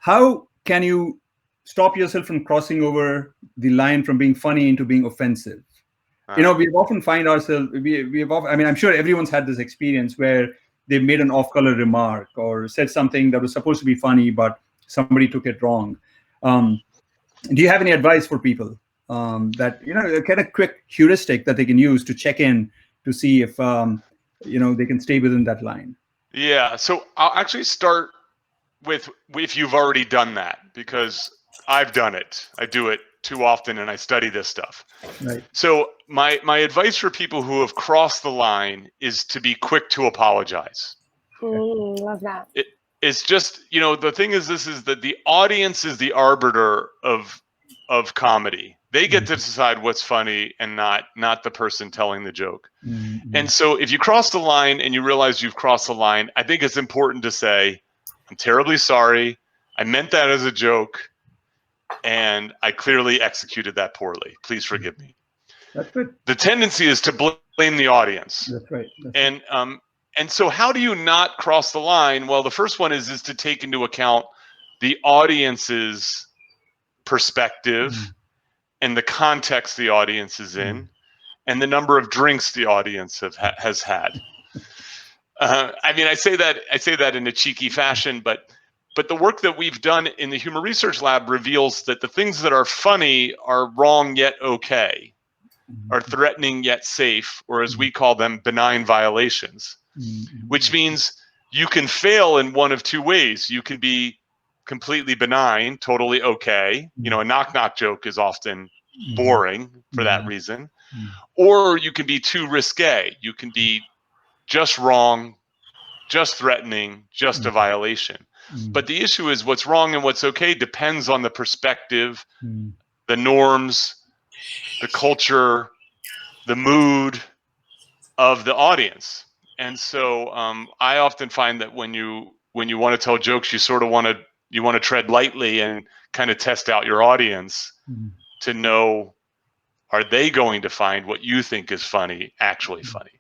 how can you stop yourself from crossing over the line from being funny into being offensive? We often find ourselves, I mean, I'm sure everyone's had this experience where they've made an off-color remark or said something that was supposed to be funny, but somebody took it wrong. Do you have any advice for people that, a kind of quick heuristic that they can use to check in to see if, they can stay within that line? Yeah. So I'll actually start with if you've already done that, because I've done it. I do it too often, and I study this stuff. Right. So my advice for people who have crossed the line is to be quick to apologize. Love that. It's just, the thing is, this is that the audience is the arbiter of comedy. They get to decide what's funny and not the person telling the joke. Mm-hmm. And so if you cross the line and you realize you've crossed the line, I think it's important to say, I'm terribly sorry. I meant that as a joke, and I clearly executed that poorly. Please forgive me. That's good. The tendency is to blame the audience. That's right. And so how do you not cross the line? Well, the first one is to take into account the audience's perspective and the context the audience is in, and the number of drinks the audience has had. I mean, I say that in a cheeky fashion, but the work that we've done in the Humor Research Lab reveals that the things that are funny are wrong yet okay, are threatening yet safe, or as we call them, benign violations, which means you can fail in one of two ways. You can be completely benign, totally okay. A knock-knock joke is often boring for that reason. Or you can be too risque. You can be just wrong, just threatening, just a violation. But the issue is what's wrong and what's okay depends on the perspective, the norms, the culture, the mood of the audience. And so I often find that when you want to tell jokes, you sort of want to tread lightly and kind of test out your audience to know, are they going to find what you think is funny actually funny?